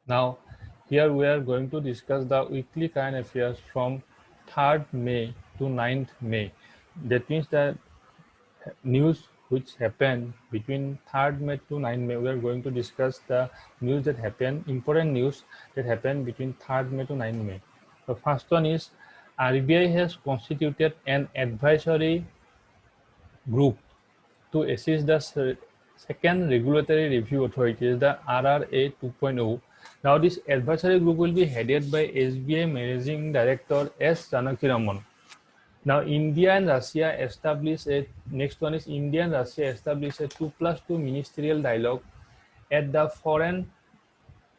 Now, here we are going to discuss the weekly current affairs from 3rd May to 9th May. That means that news which happened between 3rd May to 9th May. We are going to discuss the news that happened, important news that happened between 3rd May to 9th May. The first one is RBI has constituted an advisory group to assist the second regulatory review authority, the RRA 2.0. Now, this advisory group will be headed by SBI Managing Director S. Janaki Raman. Now, India and Russia established a next one is India and Russia established a 2+2 ministerial dialogue at the foreign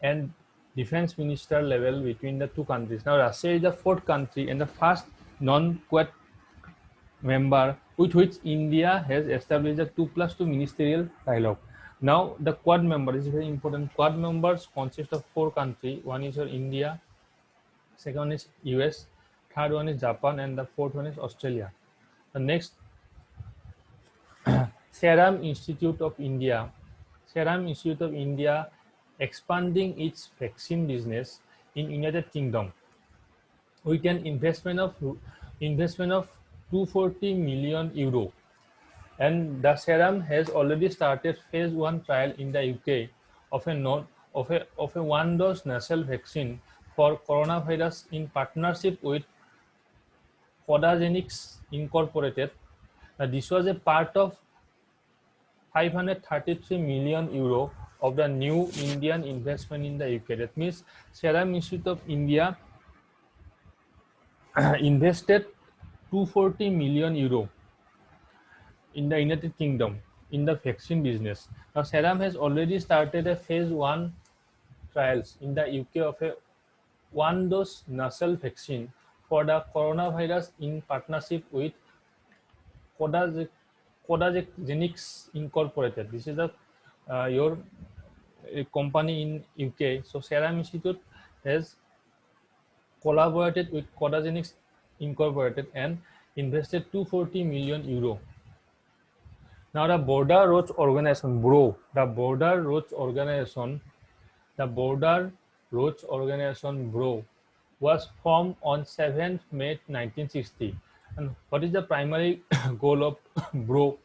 and defense minister level between the two countries. Now, Russia is the fourth country and the first non-Quad member with which India has established a 2+2 ministerial dialogue. Now, the Quad member is very important. Quad members consist of 4 countries. One is India, second one is US, third one is Japan, and the fourth one is Australia. The next, Serum Institute of India. Serum Institute of India expanding its vaccine business in United Kingdom with an investment of 240 million euro. And the Serum has already started phase 1 trial in the UK of a one-dose nasal vaccine for coronavirus in partnership with Codagenics Incorporated. This was a part of 533 million euro of the new Indian investment in the UK. That means Serum Institute of India invested 240 million euro in the United Kingdom in the vaccine business. Now, Serum has already started a phase 1 trials in the UK of a one-dose nasal vaccine for the coronavirus in partnership with Codagenics Incorporated. This is your company in UK. So, Serum Institute has collaborated with Codagenics Incorporated and invested 240 million euro. Now, the Border Roads Organization, BRO, the Border Roads Organization BRO was formed on 7th May 1960. And what is the primary goal of BRO?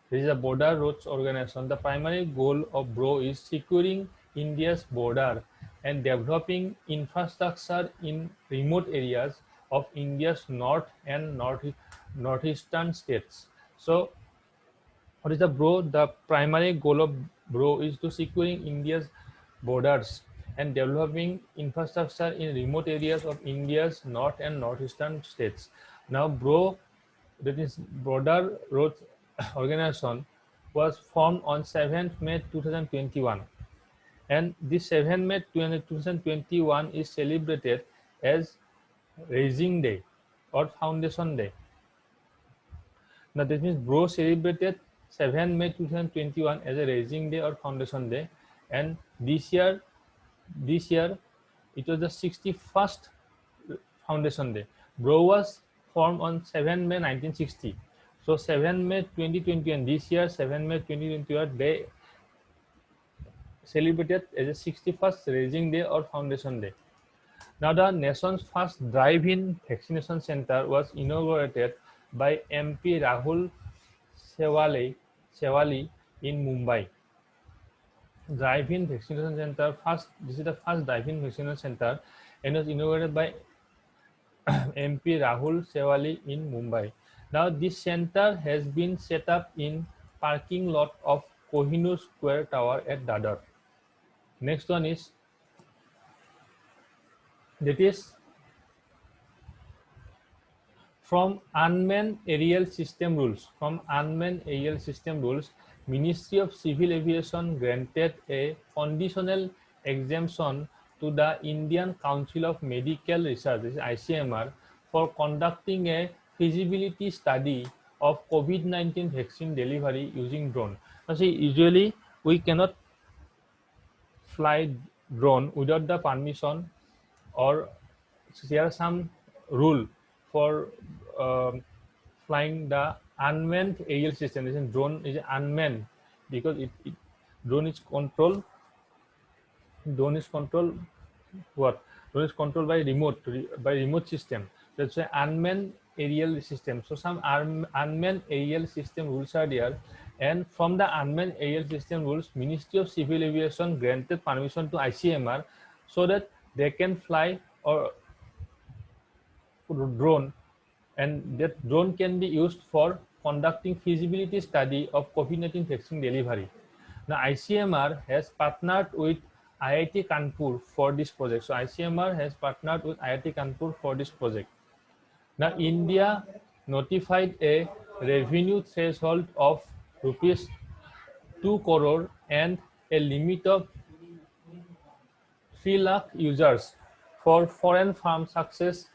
This is a Border Roads Organization. The primary goal of BRO is securing India's border and developing infrastructure in remote areas of India's north and northeastern states. So, what is the BRO? The primary goal of BRO is to securing India's borders and developing infrastructure in remote areas of India's north and northeastern states. Now, BRO, that is Border Roads Organization, was formed on 7th May 2021, and this 7th May 2021 is celebrated as Raising Day or Foundation Day. Now, this means BRO celebrated 7th May 2021 as a Raising Day or Foundation Day, and this year it was the 61st Foundation Day. BRO was formed on 7th May 1960. So 7th May 2021, this year 7th May 2021, they celebrated as a 61st Raising Day or Foundation Day. Now, the nation's first drive-in vaccination center was inaugurated by MP Rahul Sewali in Mumbai. Drive-in vaccination center, this is the first drive-in vaccination center and was inaugurated by MP Rahul Sewali in Mumbai. Now, this center has been set up in parking lot of Kohinoor Square Tower at Dadar. Next one is, that is from unmanned aerial system rules. Ministry of Civil Aviation granted a conditional exemption to the Indian Council of Medical Research, this is ICMR, for conducting a feasibility study of COVID-19 vaccine delivery using drone. Now, see, usually we cannot fly drone without the permission, or there are some rule for flying the unmanned aerial system. This drone is unmanned because drone is controlled Drone is controlled what? Drone is controlled by remote system. That's why unmanned aerial system. So some unmanned aerial system rules are there, and from the unmanned aerial system rules, Ministry of Civil Aviation granted permission to ICMR so that they can fly or drone, and that drone can be used for conducting feasibility study of COVID-19 vaccine delivery. Now, ICMR has partnered with IIT Kanpur for this project. So, ICMR has partnered with IIT Kanpur for this project. Now, India notified a revenue threshold of rupees 2 crore and a limit of 3 lakh users for foreign firm such as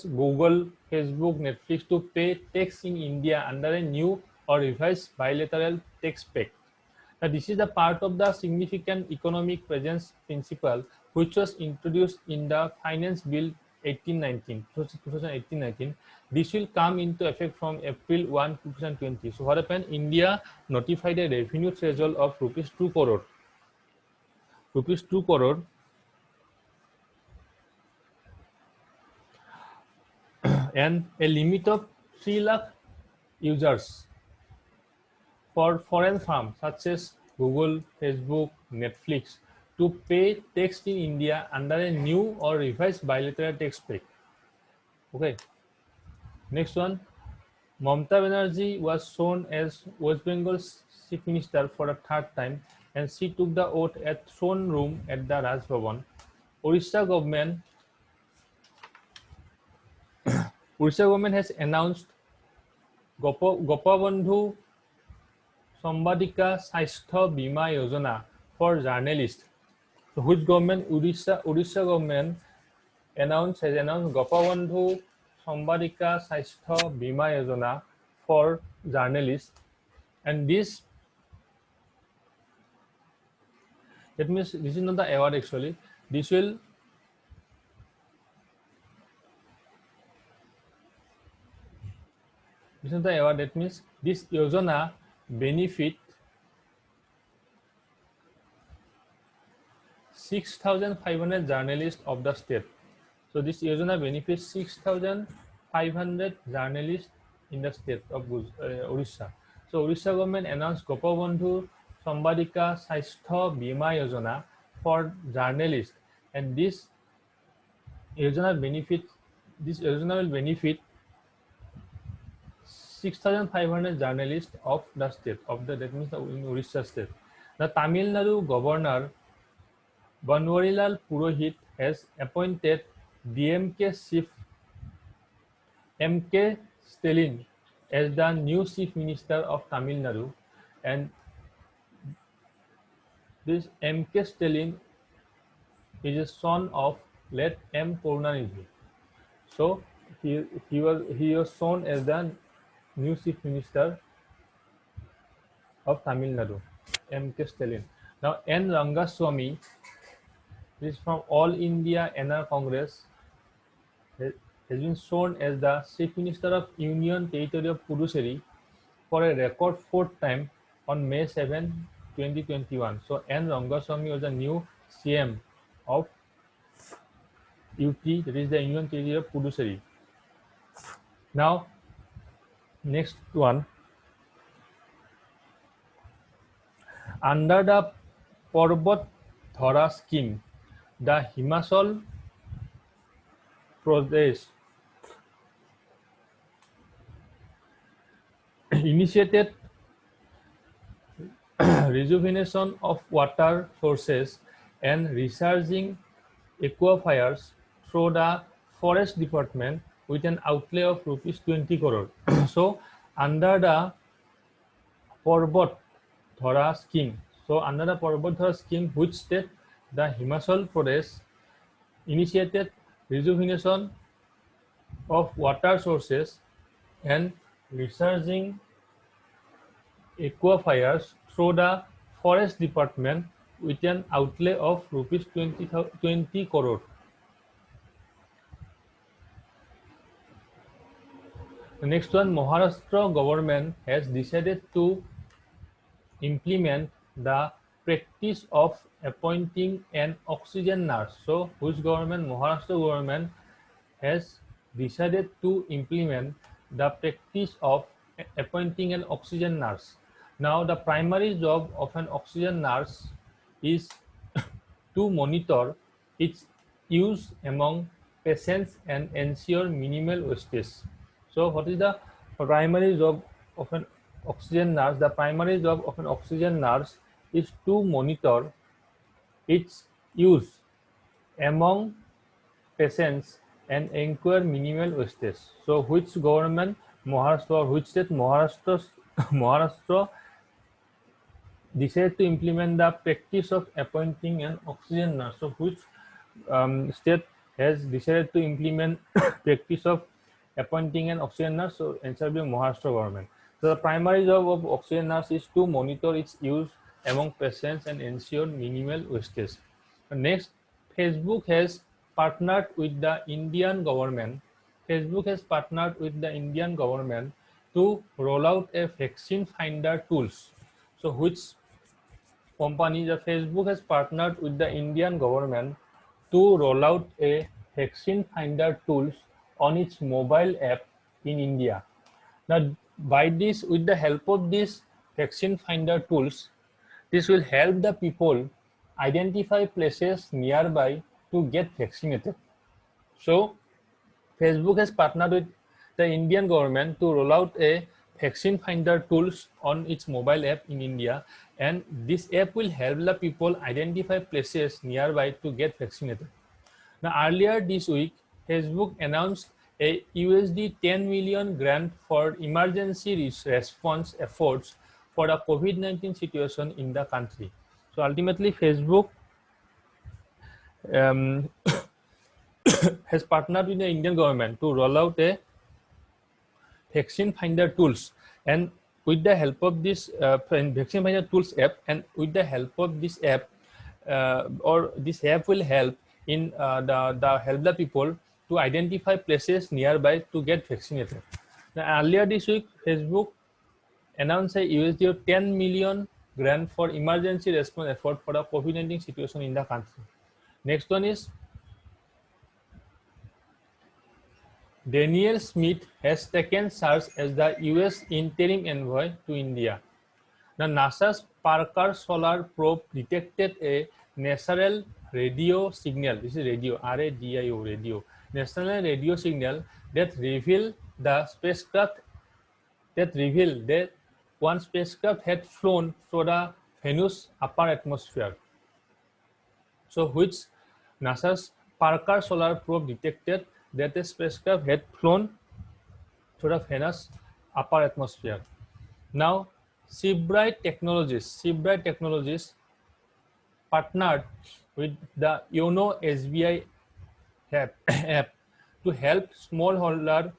Google, Facebook, Netflix to pay tax in India under a new or revised bilateral tax pact. Now, this is a part of the significant economic presence principle which was introduced in the Finance Bill 2018-19. This will come into effect from April 1, 2020. So what happened? India notified a revenue threshold of rupees 2 crore. Rupees 2 crore and a limit of 3 lakh users for foreign firms such as Google, Facebook, Netflix to pay tax in India under a new or revised bilateral tax pact. Okay. Next one, Mamata Banerjee was sworn as West Bengal's Chief Minister for a third time, and she took the oath at throne room at the Raj Bhavan. Orissa government has announced Gopabandhu Sambadika Saistha Bima Yojana for journalists. So which government? Odisha government has announced Gopabandhu Sambadika Saistha Bima Yojana for journalists, and that means this is not the award actually. This is not the award. That means this Yojana benefit 6,500 journalists of the state. So this Yojana benefits 6,500 journalists in the state of Odisha. So Odisha government announced Gopabandhu Sambadika Saistha Bima Yojana for journalists, and this Yojana will benefit 6,500 journalists of the state that means in Odisha state. The Tamil Nadu governor Banwarilal Purohit has appointed DMK chief M.K. Stalin as the new Chief Minister of Tamil Nadu, and this M.K. Stalin is a son of late M. Karunanidhi. So he was shown as the new Chief Minister of Tamil Nadu, M.K. Stalin. Now N. Rangaswamy is from All India NR Congress, has been shown as the Chief Minister of Union Territory of Puducherry for a record fourth time on May 7, 2021. So N. Rangaswamy was the new CM of UT, that is the Union Territory of Puducherry. Now, next one. Under the Parbat Dhara scheme, the Himachal Pradesh initiated rejuvenation of water sources and recharging aquifers through the forest department with an outlay of rupees 20 crore. So under the Parbat Dhara scheme, which state? The Himachal Pradesh initiated rejuvenation of water sources and recharging aquifers through the forest department with an outlay of rupees 20 crore. The next one, Maharashtra government has decided to implement the practice of appointing an oxygen nurse. So, which government? Maharashtra government has decided to implement the practice of appointing an oxygen nurse. Now, the primary job of an oxygen nurse is to monitor its use among patients and ensure minimal wastage. So, what is the primary job of an oxygen nurse? The primary job of an oxygen nurse is to monitor its use among patients and ensure minimal wastage. So, which government? Maharashtra, or which state? Maharashtra. Maharashtra decided to implement the practice of appointing an oxygen nurse. So, which state has decided to implement practice of appointing an oxygen nurse? So, answer will be Maharashtra government. So, the primary job of oxygen nurse is to monitor its use among patients and ensure minimal wastage. Next, Facebook has partnered with the Indian government. Facebook has partnered with the Indian government to roll out a vaccine finder tools. So, which company? The Facebook has partnered with the Indian government to roll out a vaccine finder tools on its mobile app in India. Now, by this, with the help of this vaccine finder tools, this will help the people identify places nearby to get vaccinated. So, Facebook has partnered with the Indian government to roll out a vaccine finder tools on its mobile app in India, and this app will help the people identify places nearby to get vaccinated. Now, earlier this week, Facebook announced a USD 10 million grant for emergency response efforts for the COVID-19 situation in the country. So ultimately, Facebook has partnered with the Indian government to roll out a vaccine finder tools, and with the help of this vaccine finder tools app, and with the help of this app, or this app will help in the help the people to identify places nearby to get vaccinated. Now, earlier this week, Facebook announced a USD 10 million grant for emergency response effort for the COVID-19 situation in the country. Next one is Daniel Smith has taken charge as the US interim envoy to India. Now, NASA's Parker Solar Probe detected a natural radio signal. This is radio, RADIO, radio. National radio signal that revealed that one spacecraft had flown through the Venus upper atmosphere. So, which NASA's Parker Solar Probe detected that a spacecraft had flown through the Venus upper atmosphere. Now, Seabright Technologies partnered with the YONO SBI app to help smallholder,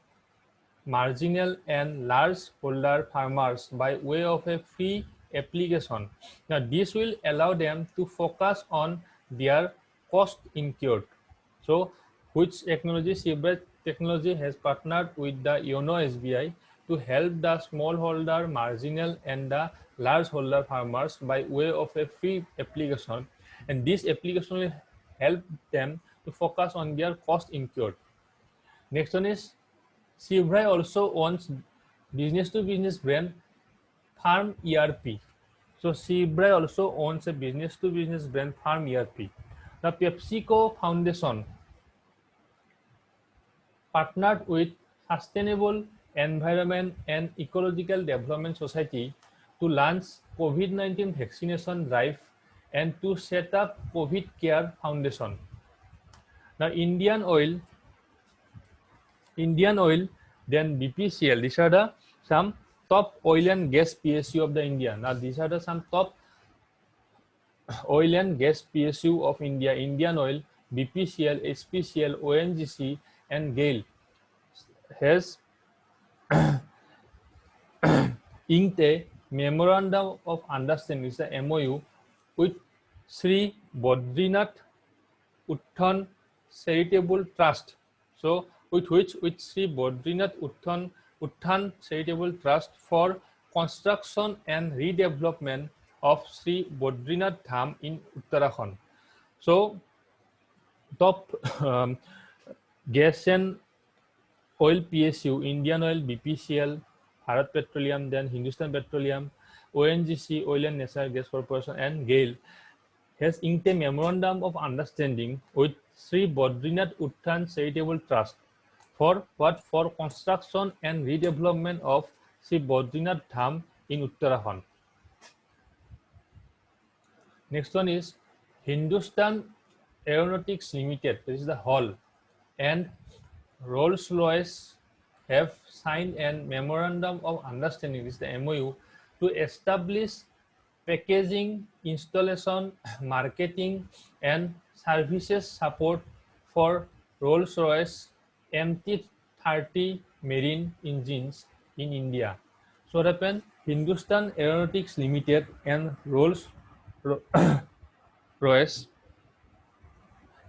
marginal and large holder farmers by way of a free application. Now, this will allow them to focus on their cost incurred. So, which technology? Seabright Technology has partnered with the YONO SBI to help the smallholder, marginal and the large holder farmers by way of a free application, and this application will help them to focus on their cost incurred. Next one is Seabright also owns business-to-business brand Farm ERP. So Seabright also owns a business-to-business brand Farm ERP. The PepsiCo Foundation partnered with Sustainable Environment and Ecological Development Society to launch COVID-19 vaccination drive and to set up COVID Care Foundation. Now, Indian Oil, then BPCL. These are the some top oil and gas PSU of the India. Now, these are the some top oil and gas PSU of India: Indian Oil, BPCL, HPCL, ONGC, and GAIL has inked a memorandum of understanding, is the MOU, with Sri Badrinath Utthan Charitable Trust. So, with Sri Badrinath Utthan Charitable Trust for construction and redevelopment of Sri Badrinath Dham in Uttarakhand. So, top gas and oil PSU, Indian Oil, BPCL, Bharat Petroleum, then Hindustan Petroleum, ONGC, Oil and Natural Gas Corporation, and GAIL has inked a memorandum of understanding with Sri Badrinath Utthan Charitable Trust for what? For construction and redevelopment of Sri Badrinath Dham in Uttarakhand. Next one is Hindustan Aeronautics Limited, this is the HAL, and Rolls-Royce have signed a memorandum of understanding, this is the MOU, to establish packaging, installation, marketing, and services support for Rolls-Royce MT-30 marine engines in India. So what happened? Hindustan Aeronautics Limited and Rolls-Royce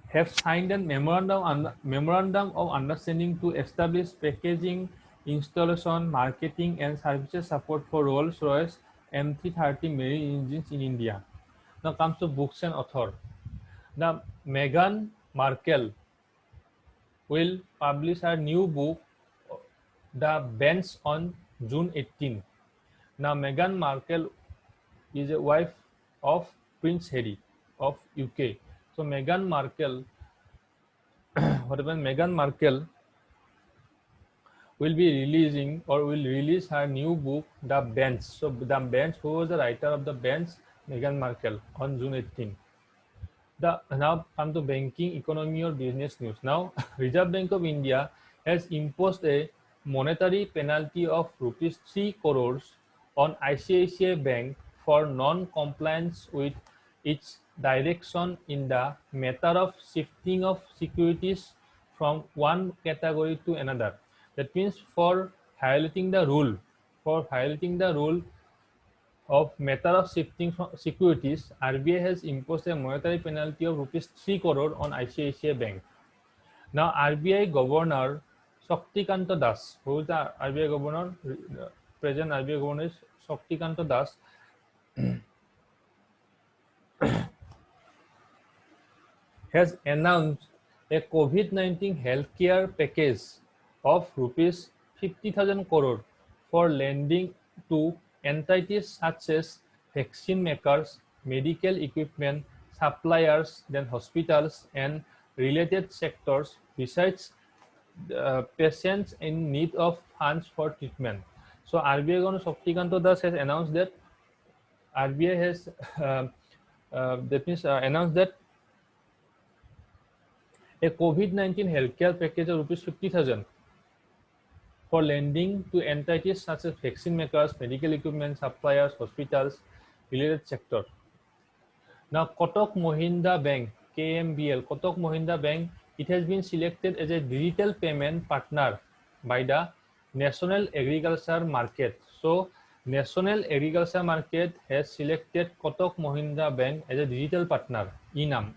have signed a memorandum of understanding to establish packaging, installation, marketing, and services support for Rolls-Royce MT-30 marine engines in India. Now comes to books and author. Now Meghan Markle will publish her new book, The Bench, on June 18. Now Meghan Markle is a wife of Prince Harry of UK. So Meghan Markle, what happened? Meghan Markle will be releasing or will release her new book, The Bench. So The Bench, who was the writer of The Bench? Meghan Markle, on June 18. Now come to banking, economy or business news. Now Reserve Bank of India has imposed a monetary penalty of rupees 3 crores on ICICI Bank for non-compliance with its direction in the matter of shifting of securities from one category to another. That means for violating the rule of matter of shifting securities, RBI has imposed a monetary penalty of rupees 3 crore on ICICI Bank. Now RBI Governor Shaktikanta Das, who is the RBI Governor, present RBI Governor is Shaktikanta Das, has announced a COVID-19 healthcare package of rupees 50,000 crore for lending to entities such as vaccine makers, medical equipment suppliers, then hospitals and related sectors, besides patients in need of funds for treatment. So RBI Governor Shaktikanta Das has announced that RBI has announced that a COVID-19 healthcare package of rupees 50,000 for lending to entities such as vaccine makers, medical equipment suppliers, hospitals, related sector. Now Kotak Mahindra Bank, KMBL, Kotak Mahindra Bank, it has been selected as a digital payment partner by the National Agriculture Market. So National Agriculture Market has selected Kotak Mahindra Bank as a digital partner, ENAM,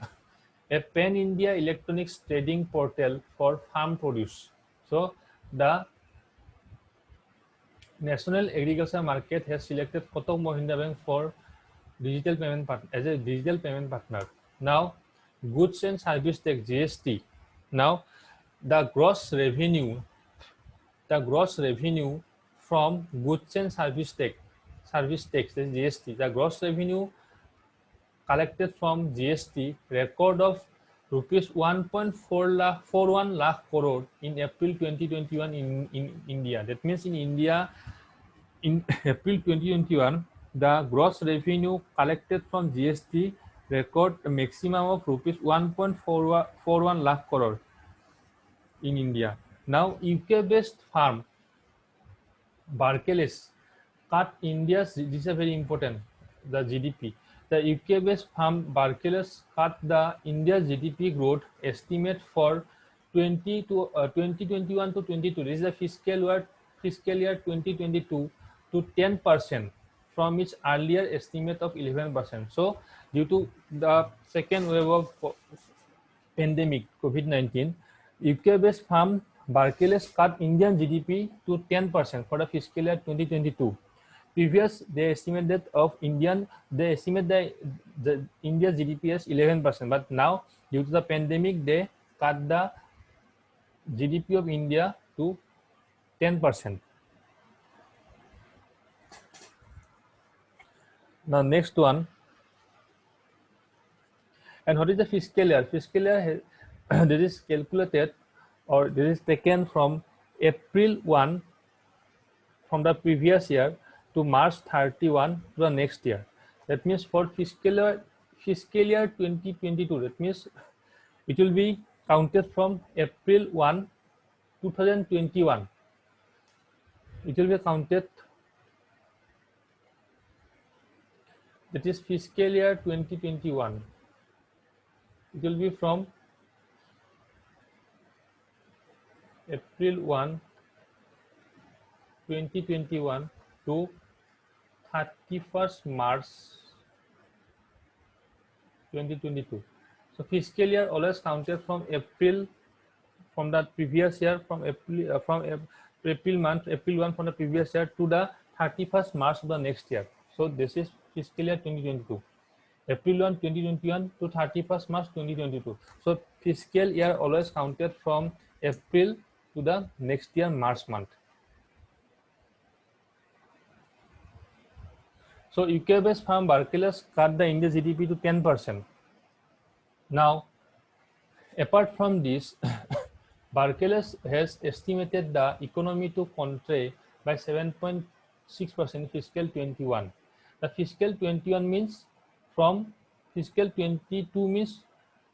a pan-India electronics trading portal for farm produce. So the National Agriculture Market has selected Kotak Mahindra Bank for digital payment partner, as a digital payment partner. Now, goods and service tax, GST. Now, the gross revenue from goods and service tax, that is GST. The gross revenue collected from GST record of rupees 1.41 lakh crore in April 2021 in India. That means in India, in April 2021, the gross revenue collected from GST record a maximum of rupees 1.41 lakh crore in India. Now, UK-based firm Barclays cut India's, this is very important, the GDP. The UK-based firm Barclays cut the India's GDP growth estimate for 2021 to 22. This is the fiscal year 2022 to 10% from its earlier estimate of 11%. So, due to the second wave of pandemic COVID-19, UK-based firm Barclays cut Indian GDP to 10% for the fiscal year 2022. previous they estimate that of Indian, they estimate the India's GDP as 11%, but now due to the pandemic they cut the GDP of India to 10%. Now next one, and what is the fiscal year? Fiscal year this is calculated, or this is taken from April 1 from the previous year to March 31 to the next year. That means for fiscal year 2022, that means it will be counted from April 1 2021. It will be counted, that is fiscal year 2021. It will be from April 1 2021 to 31st March 2022. So fiscal year always counted from April, from the previous year, from April month, April 1 from the previous year to the 31st March of the next year. So this is fiscal year 2022. April 1 2021 to 31st March 2022. So fiscal year always counted from April to the next year March month. So UK-based firm Barclays cut the India GDP to 10%. Now, apart from this, Barclays has estimated the economy to contract by 7.6% in fiscal 21. The fiscal 21 means from fiscal 22 means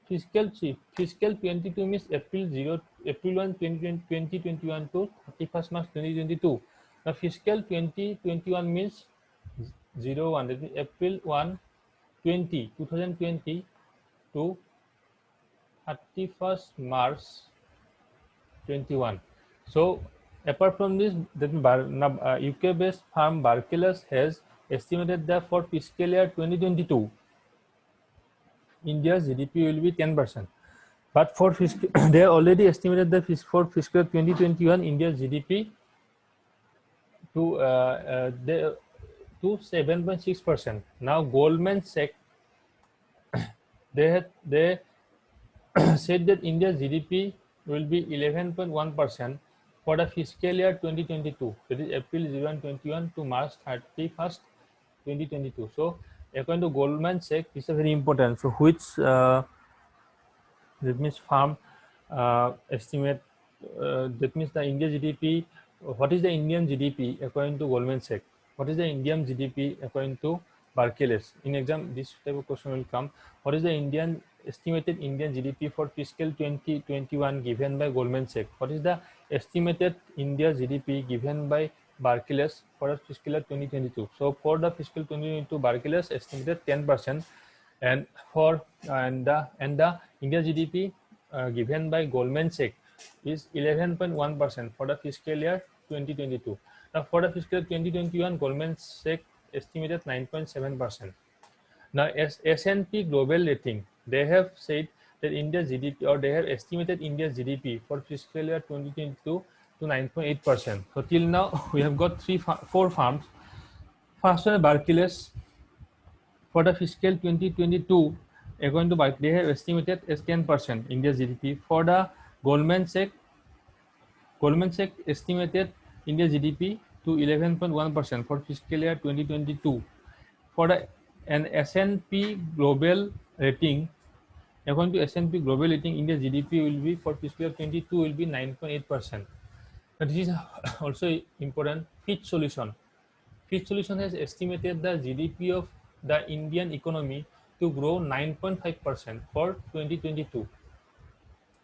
fiscal 22 means April 1 2021 to 31st March 2022. The fiscal 2021 means 01, that is April 1 2020 to 31st March 21. So apart from this, UK based firm Barclays has estimated that for fiscal year 2022 India's GDP will be 10%, but for fiscal they already estimated that for fiscal 2021 India's GDP to 7.6%. Now Goldman Sachs they said that India's GDP will be 11.1% for the fiscal year 2022, that is April 01 21 to March 31st 2022. So according to Goldman Sachs, this is very important. So which that means firm estimate, that means the India GDP, what is the Indian GDP according to Goldman Sachs? What is the Indian GDP according to Barclays? In exam, this type of question will come. What is the estimated Indian GDP for fiscal 2021 given by Goldman Sachs? What is the estimated India GDP given by Barclays for the fiscal year 2022? So for the fiscal 2022, Barclays estimated 10%, and for the India GDP given by Goldman Sachs is 11.1% for the fiscal year 2022. Now for the fiscal 2021, Goldman Sachs estimated 9.7%. Now S&P Global Rating, they have said that India's GDP, or they have estimated India's GDP for fiscal year 2022 to 9.8%. So till now we have got four firms. First one, Barclays, for the fiscal 2022, according to Barclays, they have estimated as 10% India's GDP. For the Goldman Sachs estimated India's GDP to 11.1% for fiscal year 2022. For the S&P Global Rating, according to S&P Global Rating, India's GDP will be for fiscal year 22 will be 9.8%. But this is also important. Fitch Solution has estimated the GDP of the Indian economy to grow 9.5% for 2022.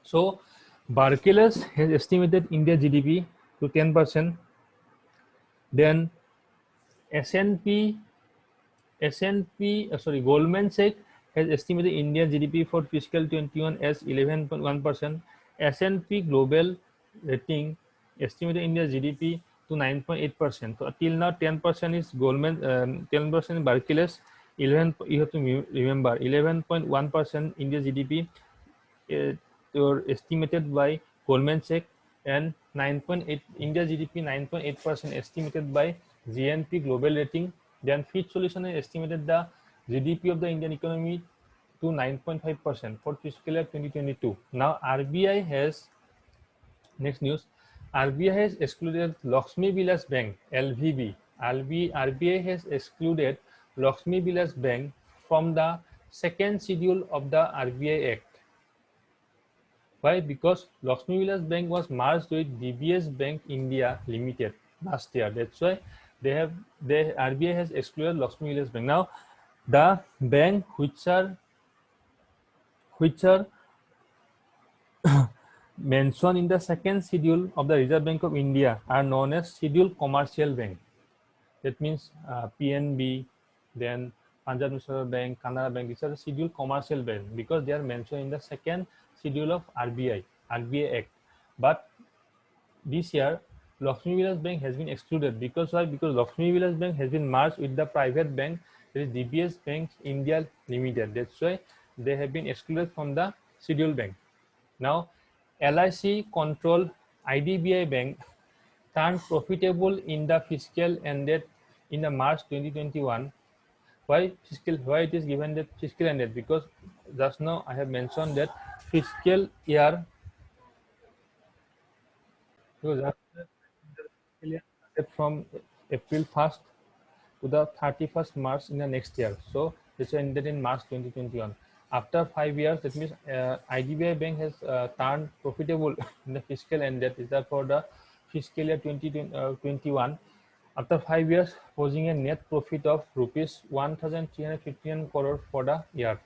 So Barclays has estimated India GDP to 10%. Then Goldman Sachs has estimated India GDP for fiscal 21 as 11.1%. S&P Global Rating estimated India GDP to 9.8%. So till now 10% is Goldman, 10% Barclays, 11. You have to remember 11.1% India GDP estimated by Goldman Sachs, and 9.8 India GDP 9.8% estimated by GNP global rating. Then Fitch Solution has estimated the GDP of the Indian economy to 9.5% for fiscal year 2022. Now RBI has, next news, RBI has excluded Lakshmi Vilas Bank (LVB). RBI has excluded Lakshmi Vilas Bank from the second schedule of the RBI Act. Why? Because Lakshmi Vilas Bank was merged with DBS Bank India Limited last year. That's why the RBI has excluded Lakshmi Vilas Bank. Now, the bank which are mentioned in the second schedule of the Reserve Bank of India are known as scheduled commercial bank. That means PNB, then Punjab National Bank, Canara Bank. These are scheduled commercial bank because they are mentioned in the second schedule of RBI Act. But this year, Lakshmi Vilas Bank has been excluded. Because why? Because Lakshmi Vilas Bank has been merged with the private bank, that is DBS Bank India Limited. That's why they have been excluded from the scheduled bank. Now, LIC controlled IDBI Bank turned profitable in the fiscal ended in the March 2021. Why it is given that fiscal ended? Because just now I have mentioned that fiscal year, because fiscal year started from April 1st to the 31st March in the next year. So this ended in March 2021. After 5 years, that means IDBI Bank has turned profitable in the fiscal ended is that for the fiscal year 2021. After 5 years, posing a net profit of rupees 1,315 crore for the year.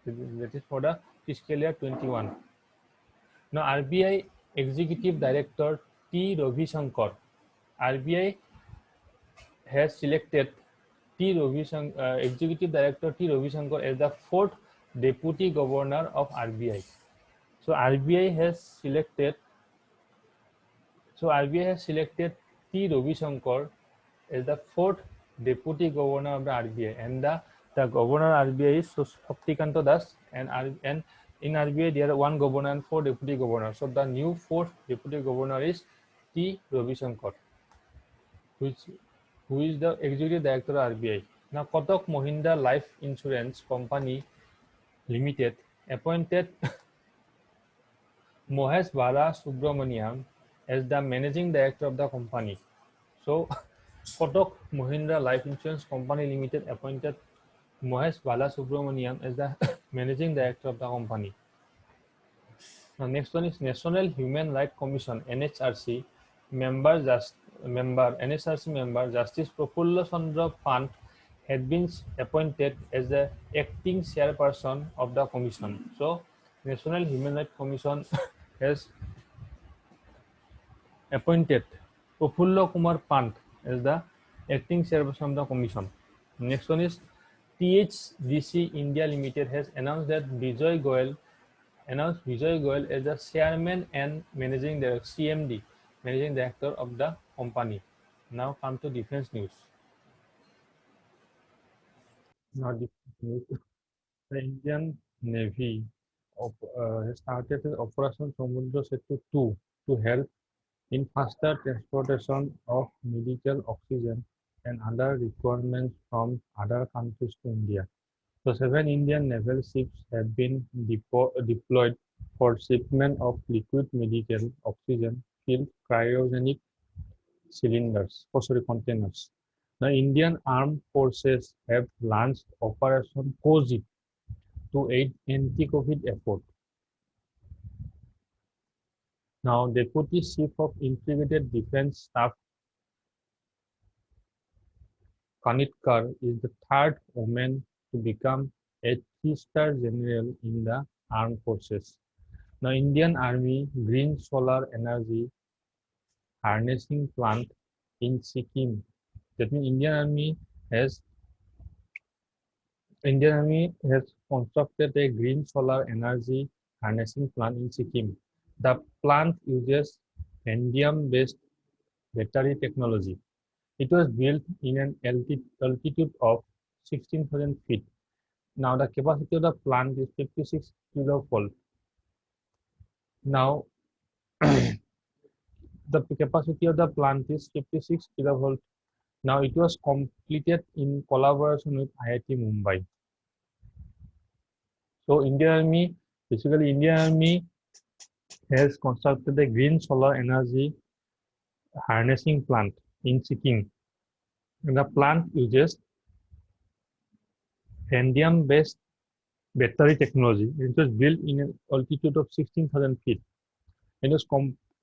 That is for the fiscal year 21. Now, RBI Executive Director T. Ravishankar. RBI has selected Executive Director T. Ravishankar as the fourth Deputy Governor of RBI. So RBI has selected T. Ravishankar as the fourth Deputy Governor of the RBI, and the Governor of RBI is Shaktikanta Das, and in RBI there are one governor and four deputy governors. So the new fourth deputy governor is T. Ravishankar, who is the executive director of RBI. Now, Kotak Mahindra Life Insurance Company Limited appointed Mohesh Bala Subramaniam as the managing director of the company. So, Kotak Mahindra Life Insurance Company Limited appointed Mohesh Bala Subramaniam as the managing director of the company. Now, next one is National Human Rights Commission (NHRC) member Justice Prafulla Chandra Pant had been appointed as the acting chairperson of the commission. So, National Human Rights Commission has appointed Prafulla Kumar Pant as the acting chairperson of the commission. Next one is THDC India Limited has announced that Vijay Goyal as the chairman and managing director (CMD), managing director of the company. Now come to defense news. Now defense news. The Indian Navy has started Operation Samudra Setu 2 to help in faster transportation of medical oxygen and other requirements from other countries to India. So 7 Indian naval ships have been deployed for shipment of liquid medical oxygen filled cryogenic containers. The Indian Armed Forces have launched Operation COZIP to aid anti-COVID effort. Now, Deputy Chief of Integrated Defense Staff Kanitkar is the third woman to become a 3-star general in the armed forces. Now, Indian Army Green Solar Energy Harnessing Plant in Sikkim. That means Indian Army has constructed a green solar energy harnessing plant in Sikkim. The plant uses vanadium-based battery technology. It was built in an altitude of 16,000 feet. Now the capacity of the plant is 56 kilovolt. Now the capacity of the plant is 56 kilovolt Now it was completed in collaboration with IIT Mumbai. So Indian Army has constructed a green solar energy harnessing plant in Sikkim. And the plant uses vanadium-based battery technology. It was built in an altitude of 16,000 feet. It was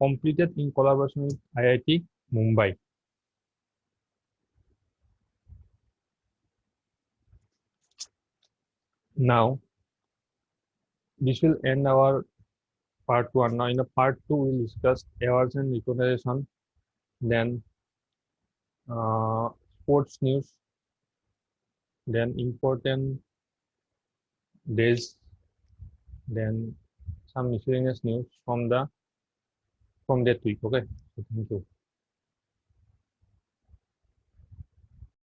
completed in collaboration with IIT Mumbai. Now, this will end our part 1. Now, in the part 2, we'll discuss awards and recognition, then sports news, then important days, then some miscellaneous news from that week. Okay, so thank you.